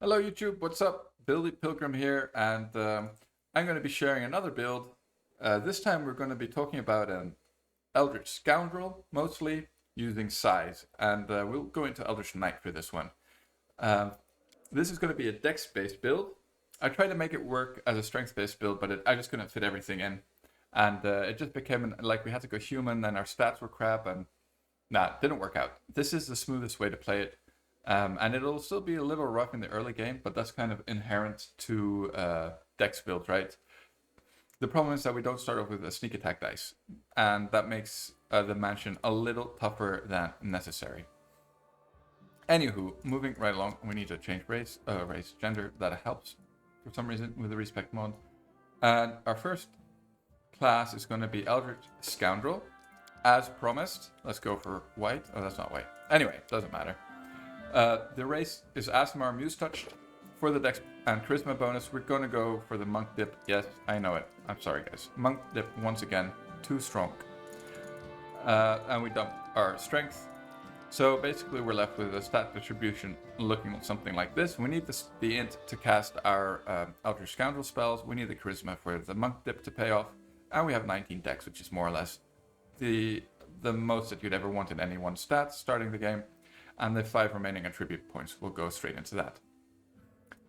Hello YouTube, what's up? Billy Pilgrim here, and I'm going to be sharing another build. This time we're going to be talking about an Eldritch Scoundrel, mostly using size, and we'll go into Eldritch Knight for this one. This is going to be a dex-based build. I tried to make it work as a strength-based build, but I just couldn't fit everything in. And it just became like we had to go human, and our stats were crap, and it didn't work out. This is the smoothest way to play it. And it'll still be a little rough in the early game, but that's kind of inherent to dex build, right? The problem is that we don't start off with a sneak attack dice, and that makes the mansion a little tougher than necessary. Anywho, moving right along, we need to change race, gender. That helps for some reason with the respec mod. And our first class is going to be Eldritch Scoundrel, as promised. Let's go for white. Oh, that's not white. Anyway, doesn't matter. The race is Aasimar Musetouched. For the dex and charisma bonus, we're going to go for the monk dip. Yes, I know it. I'm sorry, guys. Monk dip, once again, too strong. And we dump our strength. So basically, we're left with a stat distribution looking something like this. We need the int to cast our Eldritch Scoundrel spells. We need the charisma for the monk dip to pay off. And we have 19 dex, which is more or less the most that you'd ever want in any one stat starting the game. And the 5 remaining attribute points will go straight into that.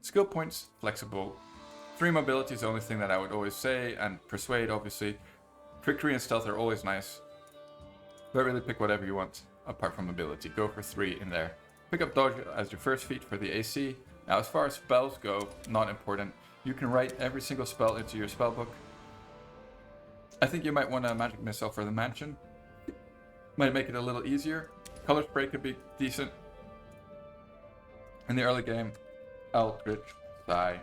Skill points, flexible. 3 mobility is the only thing that I would always say, and persuade, obviously. Trickery and stealth are always nice, but really pick whatever you want apart from mobility. Go for 3 in there. Pick up dodge as your first feat for the AC. Now, as far as spells go, not important. You can write every single spell into your spellbook. I think you might want a magic missile for the mansion. Might make it a little easier. Color spray could be decent. In the early game, Eldritch, Sigh.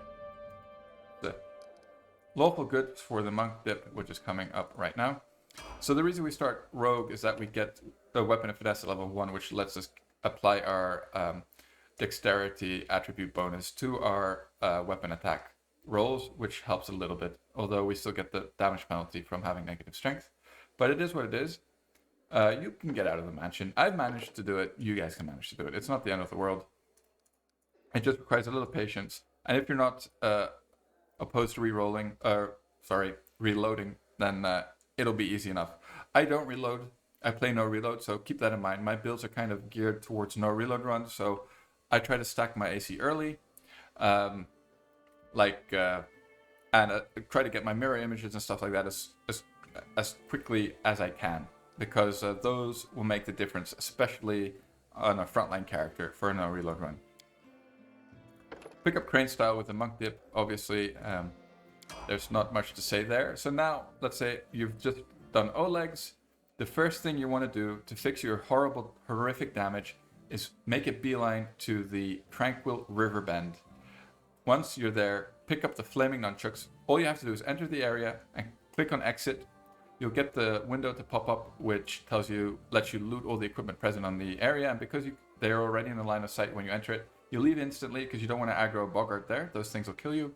The lawful good for the monk dip, which is coming up right now. So the reason we start rogue is that we get the weapon of finesse at level 1, which lets us apply our dexterity attribute bonus to our weapon attack rolls, which helps a little bit, although we still get the damage penalty from having negative strength. But it is what it is. You can get out of the mansion. I've managed to do it. You guys can manage to do it. It's not the end of the world. It just requires a little patience. And if you're not opposed to reloading, then it'll be easy enough. I don't reload. I play no reload, so keep that in mind. My builds are kind of geared towards no reload runs, so I try to stack my AC early, and try to get my mirror images and stuff like that as quickly as I can. Because those will make the difference, especially on a frontline character for a no reload run. Pick up crane style with the monk dip, obviously. There's not much to say there. So now, let's say you've just done O-legs. The first thing you want to do to fix your horrific damage is make a beeline to the tranquil river bend. Once you're there, pick up the flaming nunchucks. All you have to do is enter the area and click on exit. You'll get the window to pop up, which lets you loot all the equipment present on the area, and because they're already in the line of sight when you enter it, you leave instantly because you don't want to aggro a boggart there. Those things will kill you.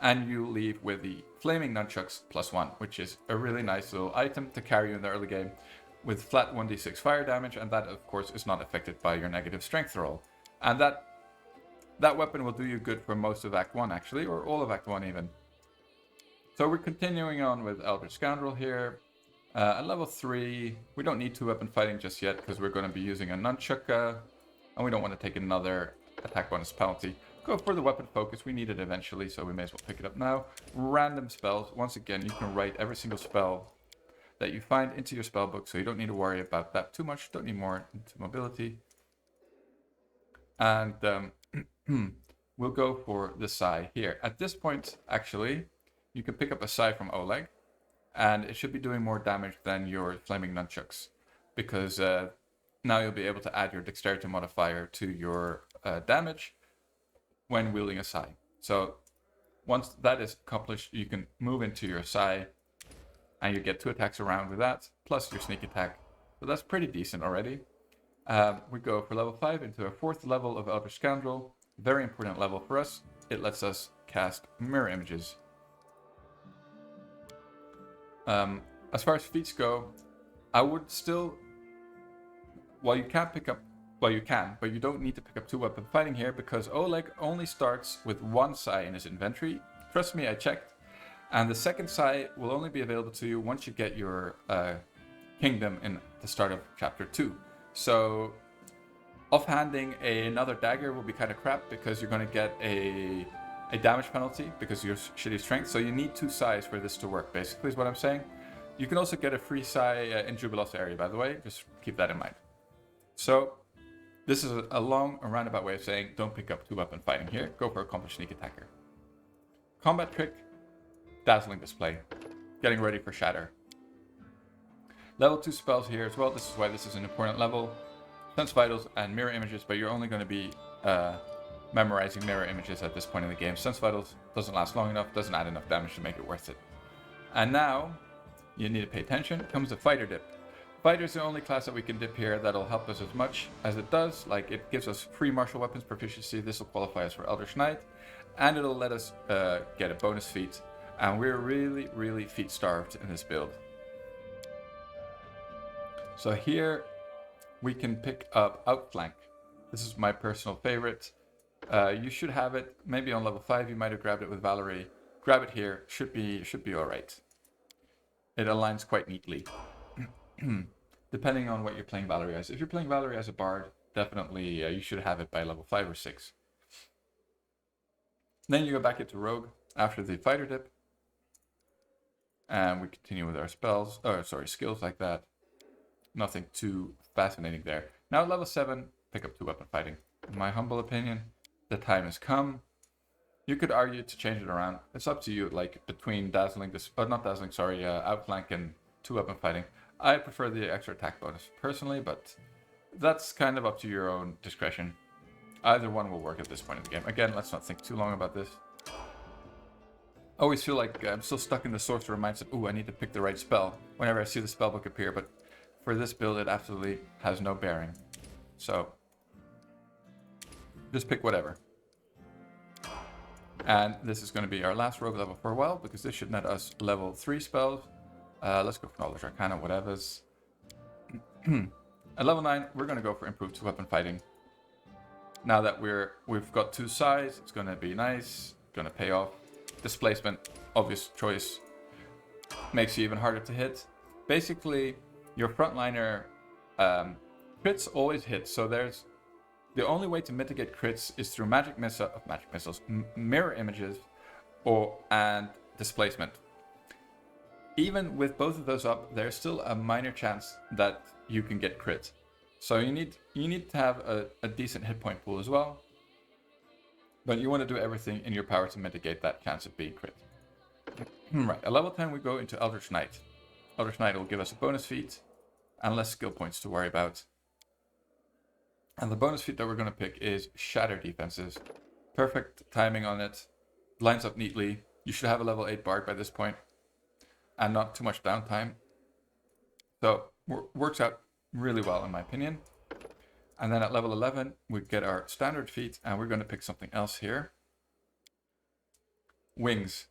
And you leave with the Flaming Nunchucks +1, which is a really nice little item to carry you in the early game with flat 1d6 fire damage, and that, of course, is not affected by your negative strength roll. And that weapon will do you good for most of Act 1, actually, or all of Act 1 even. So we're continuing on with Eldritch Scoundrel here. At level 3, we don't need 2-weapon fighting just yet because we're going to be using a nunchuck, and we don't want to take another attack bonus penalty. Go for the weapon focus. We need it eventually, so we may as well pick it up now. Random spells. Once again, you can write every single spell that you find into your spellbook, so you don't need to worry about that too much. Don't need more into mobility. And we'll go for the Sigh here. At this point, actually, you can pick up a Sigh from Oleg, and it should be doing more damage than your Flaming Nunchucks, because now you'll be able to add your Dexterity modifier to your damage when wielding a Sigh. So once that is accomplished, you can move into your Sigh, and you get 2 attacks around with that, plus your sneak attack. So that's pretty decent already. We go for level 5 into a 4th level of Eldritch Scoundrel. Very important level for us. It lets us cast mirror images. As far as feats go, I would still, while you can't pick up well, you can, but you don't need to pick up 2-weapon fighting here because Oleg only starts with 1 Sai in his inventory. Trust me, I checked. And the second Sai will only be available to you once you get your kingdom in the start of chapter 2. So offhanding another dagger will be kind of crap because you're going to get a damage penalty because of your shitty strength. So you need 2 Sais for this to work, basically is what I'm saying. You can also get a free Sai in Jubilos area, by the way. Just keep that in mind. So this is a long and roundabout way of saying don't pick up 2-weapon fighting here. Go for accomplished sneak attacker. Combat trick, Dazzling display. Getting ready for Shatter. Level 2 spells here as well. This is why this is an important level. Sense Vitals and Mirror Images, but you're only going to be memorizing Mirror Images at this point in the game. Sense Vitals doesn't last long enough, doesn't add enough damage to make it worth it. And now, you need to pay attention, comes the Fighter Dip. Fighter is the only class that we can dip here that'll help us as much as it does. Like, it gives us free martial weapons proficiency. This will qualify us for Eldritch Knight. And it'll let us get a bonus feat. And we're really, really feat starved in this build. So here, we can pick up Outflank. This is my personal favorite. You should have it maybe on level 5. You might have grabbed it with Valerie. Grab it here. Should be all right. It aligns quite neatly. Depending on what you're playing Valerie as. If you're playing Valerie as a bard, definitely you should have it by level 5 or 6. Then you go back into Rogue after the Fighter Dip. And we continue with our spells, skills like that. Nothing too fascinating there. Now at level 7, pick up 2-weapon fighting. In my humble opinion, the time has come. You could argue to change it around. It's up to you, like between Outflank and 2-weapon fighting. I prefer the extra attack bonus personally, but that's kind of up to your own discretion. Either one will work at this point in the game. Again, let's not think too long about this. I always feel like I'm still stuck in the sorcerer mindset. Ooh, I need to pick the right spell whenever I see the spellbook appear, but for this build, it absolutely has no bearing. So, just pick whatever. And this is going to be our last rogue level for a while, because this should net us level 3 spells. Let's go for Knowledge Arcana, whatever's. At level 9, we're going to go for improved 2-weapon fighting. Now that we've got 2 sides, it's going to be nice, going to pay off. Displacement, obvious choice, makes you even harder to hit. Basically, your frontliner crits always hit, so there's the only way to mitigate crits is through magic missiles, mirror images, and displacement. Even with both of those up, there's still a minor chance that you can get crit. So you need to have a decent hit point pool as well. But you want to do everything in your power to mitigate that chance of being crit. Right, at level 10 we go into Eldritch Knight. Eldritch Knight will give us a bonus feat and less skill points to worry about. And the bonus feat that we're going to pick is Shatter Defenses. Perfect timing on it. Lines up neatly. You should have a level 8 bard by this point. And not too much downtime. So, works out really well in my opinion. And then at level 11, we get our standard feat, and we're going to pick something else here. Wings.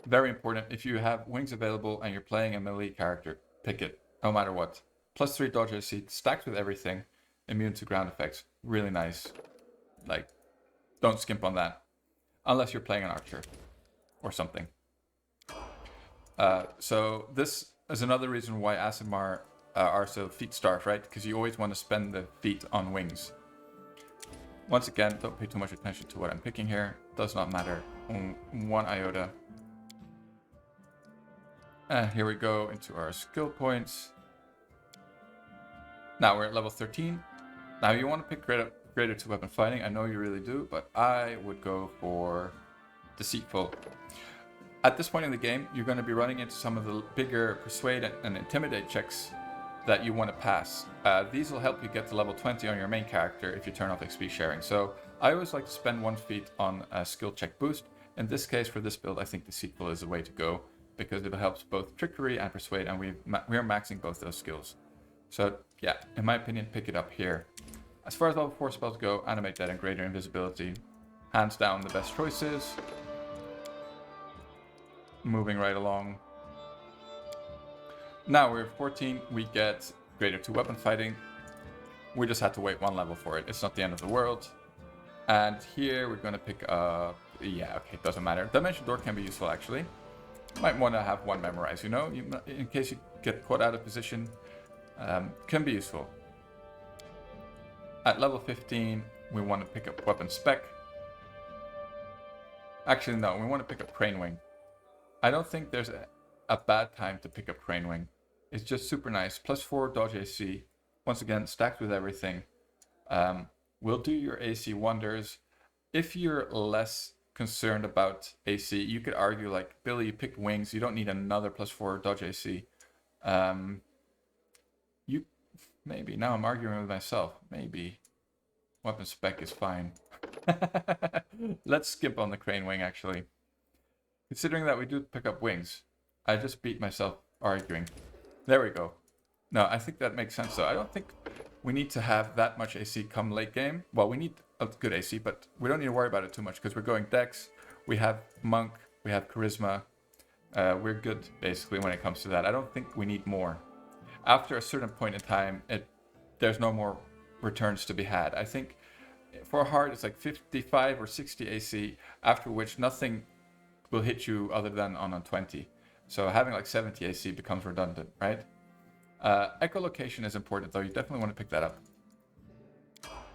Very important. If you have wings available and you're playing a melee character, pick it, no matter what. +3 dodge AC, stacked with everything, immune to ground effects. Really nice. Like, don't skimp on that. Unless you're playing an archer or something. So this is another reason why Aasimar are so feat starved, right? Because you always want to spend the feat on wings. Once again, don't pay too much attention to what I'm picking here. Does not matter. 1 iota. And here we go into our skill points. Now we're at level 13. Now you want to pick greater 2-weapon fighting. I know you really do, but I would go for Deceitful. At this point in the game, you're going to be running into some of the bigger Persuade and Intimidate checks that you want to pass. These will help you get to level 20 on your main character if you turn off XP sharing. So I always like to spend 1 feat on a skill check boost. In this case, for this build, I think Deceitful is the way to go because it helps both Trickery and Persuade, and we're maxing both those skills. So yeah, in my opinion, pick it up here. As far as level 4 spells go, Animate Dead and Greater Invisibility. Hands down the best choices. Moving right along. Now we're 14, we get greater 2-weapon fighting. We just had to wait 1 level for it. It's not the end of the world. And here we're going to pick up... Yeah, okay, it doesn't matter. Dimension Door can be useful, actually. Might want to have 1 memorized, you know? In case you get caught out of position. Can be useful. At level 15, we want to pick up Weapon Spec. Actually, no, we want to pick up Crane Wing. I don't think there's a bad time to pick up Crane Wing. It's just super nice. +4 dodge AC. Once again, stacked with everything. Will do your AC wonders. If you're less concerned about AC, you could argue like, Billy, you picked wings. You don't need another +4 dodge AC. Maybe. Now I'm arguing with myself. Maybe. Weapon Spec is fine. Let's skip on the Crane Wing, actually. Considering that we do pick up wings, I just beat myself arguing. There we go. No, I think that makes sense, though. I don't think we need to have that much AC come late game. Well, we need a good AC, but we don't need to worry about it too much, because we're going Dex, we have Monk, we have Charisma. We're good, basically, when it comes to that. I don't think we need more. After a certain point in time, there's no more returns to be had. I think for hard, it's like 55 or 60 AC, after which nothing will hit you other than on a 20. So having like 70 AC becomes redundant, right? Echolocation is important, though. You definitely want to pick that up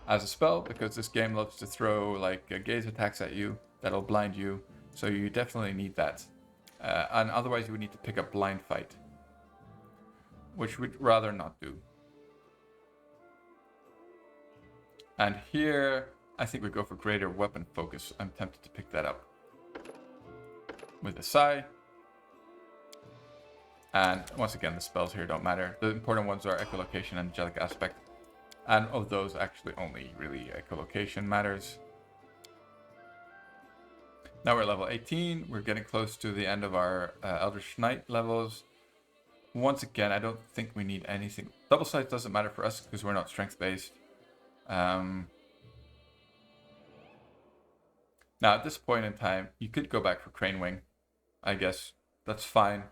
as a spell, because this game loves to throw like gaze attacks at you that'll blind you. So you definitely need that. And otherwise, you would need to pick up Blind Fight, which we'd rather not do. And here, I think we go for Greater Weapon Focus. I'm tempted to pick that up with a Sai. And once again, the spells here don't matter. The important ones are Echolocation and Angelic Aspect. And of those, actually only really Echolocation matters. Now we're at level 18. We're getting close to the end of our Eldritch Knight levels. Once again, I don't think we need anything. Double size doesn't matter for us because we're not strength based. Now at this point in time, you could go back for Crane Wing. I guess that's fine.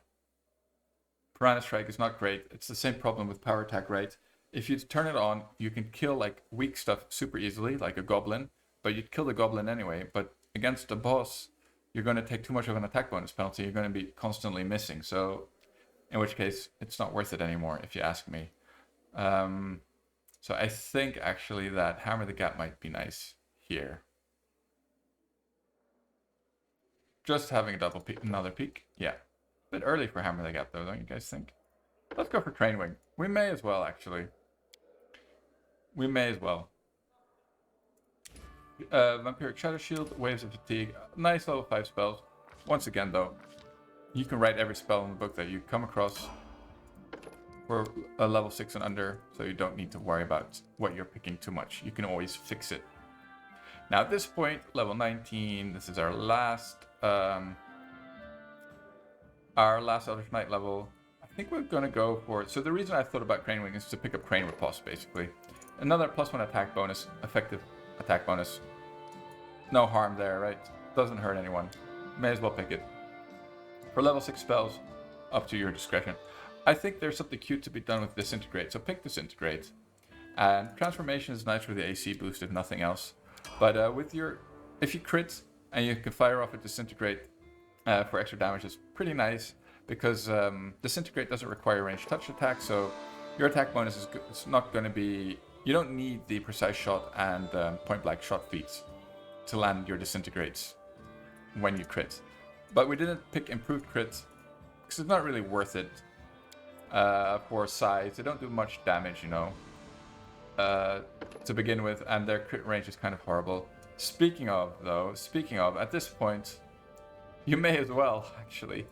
Piranha Strike is not great. It's the same problem with Power Attack, right? If you turn it on, you can kill like weak stuff super easily, like a goblin, but you'd kill the goblin anyway. But against a boss, you're going to take too much of an attack bonus penalty. You're going to be constantly missing. So in which case, it's not worth it anymore, if you ask me. So I think actually that Hammer the Gap might be nice here. Just having a double peek, another peek. Yeah. Bit early for Hammer the Gap though, don't you guys think? Let's go for Crane Wing. We may as well, actually. We may as well. Vampiric Shadow Shield, Waves of Fatigue. Nice level 5 spells. Once again though, you can write every spell in the book that you come across for a level 6 and under, so you don't need to worry about what you're picking too much. You can always fix it. Now at this point, level 19, this is our last Eldritch Knight level. I think we're gonna go for, so the reason I thought about Crane Wing is to pick up Crane Riposte, basically. Another +1 attack bonus, effective attack bonus. No harm there, right? Doesn't hurt anyone. May as well pick it. For level 6 spells, up to your discretion. I think there's something cute to be done with Disintegrate, so pick Disintegrate. And Transformation is nice for the AC boost, if nothing else. But if you crit and you can fire off a Disintegrate for extra damage, is pretty nice, because Disintegrate doesn't require ranged touch attack, so your attack bonus is it's not going to be... You don't need the precise shot and point blank shot feats to land your Disintegrates when you crit. But we didn't pick Improved Crit, because it's not really worth it for size. They don't do much damage, you know, to begin with, and their crit range is kind of horrible. Speaking of, at this point, you may as well, actually.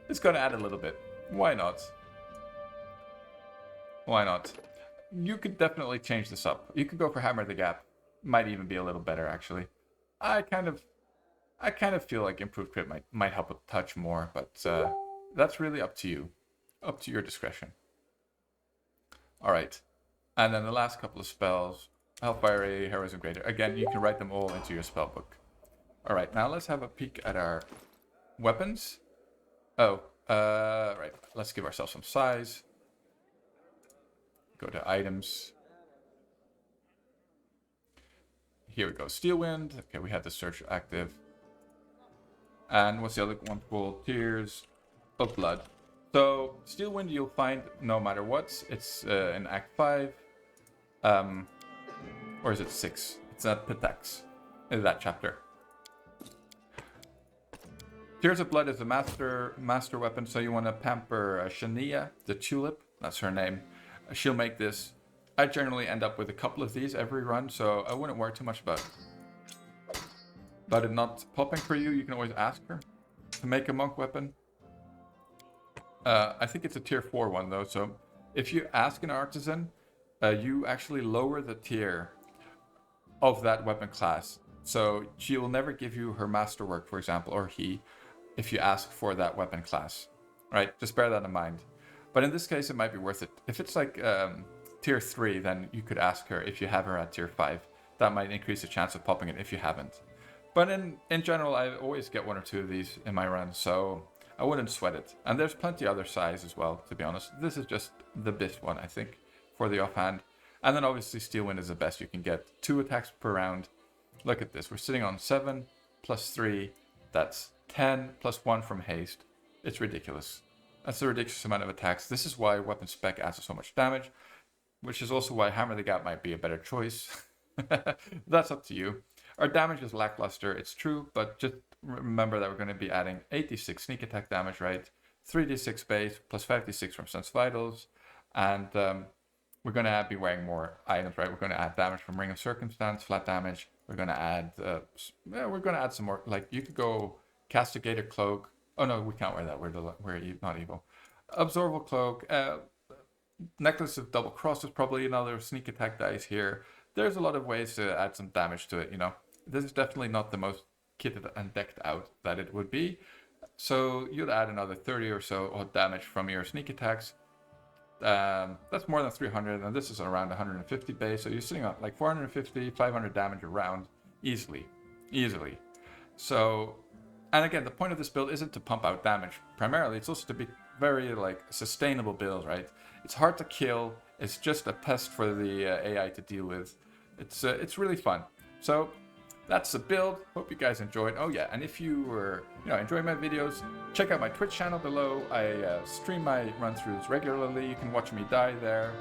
It's going to add a little bit. Why not? Why not? You could definitely change this up. You could go for Hammer the Gap. Might even be a little better, actually. I kind of feel like Improved Crit might help a touch more, but that's really up to you. Up to your discretion. Alright. And then the last couple of spells. Hellfire, Heroism Greater. Again, you can write them all into your spellbook. Alright, now let's have a peek at our weapons. Right. Let's give ourselves some size. Go to items. here we go. Steel Wind. Okay, we had the search active. And what's the other one called? Tears of Blood. So Steel Wind you'll find no matter what. It's in Act 5. Or is it 6? It's at Pitax in that chapter. Tears of Blood is a master weapon, so you want to pamper Shania, the Tulip. That's her name. She'll make this. I generally end up with a couple of these every run, so I wouldn't worry too much about it not popping for you. You can always ask her to make a monk weapon. I think it's a tier 4 one though, so if you ask an artisan, you actually lower the tier of that weapon class. So she will never give you her masterwork, for example, or he, if you ask for that weapon class, right? Just bear that in mind. But in this case, it might be worth it. If it's like tier 3, then you could ask her if you have her at tier 5. That might increase the chance of popping it if you haven't. But in general, I always get 1 or 2 of these in my run, so I wouldn't sweat it. And there's plenty other size as well, to be honest. This is just the best one, I think, for the offhand. And then obviously Steel Wind is the best you can get. 2 attacks per round. Look at this. We're sitting on 7 plus 3. That's 10 plus 1 from haste. It's ridiculous. That's a ridiculous amount of attacks. This is why weapon spec adds so much damage, which is also why Hammer the Gap might be a better choice. That's up to you. Our damage is lackluster, it's true, but just remember that we're going to be adding 86 sneak attack damage, right? 3d6 base plus 5d6 from Sense Vitals, and we're going to be wearing more items, right? We're going to add damage from Ring of Circumstance, flat damage. We're going to add, some more. Like you could go Castigator Cloak. Oh no, we can't wear that. We're not evil. Absorbable Cloak. Necklace of Double Cross is probably another sneak attack dice here. There's a lot of ways to add some damage to it, you know. This is definitely not the most kitted and decked out that it would be. So you'd add another 30 or so of damage from your sneak attacks. That's more than 300, and this is around 150 base, so you're sitting on like 450, 500 damage a round easily. So, and again, the point of this build isn't to pump out damage primarily, it's also to be very like sustainable build, right? It's hard to kill, it's just a pest for the AI to deal with. It's really fun. So that's the build. Hope you guys enjoyed. Oh yeah, and if you were enjoying my videos, check out my Twitch channel below. I stream my run-throughs regularly. You can watch me die there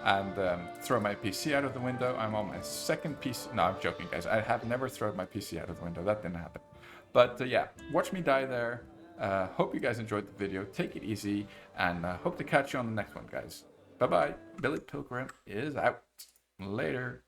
and throw my PC out of the window. I'm on my second PC. No, I'm joking, guys. I have never thrown my PC out of the window. That didn't happen. But yeah, watch me die there. Hope you guys enjoyed the video. Take it easy, and hope to catch you on the next one, guys. Bye-bye. Billy Pilgrim is out. Later.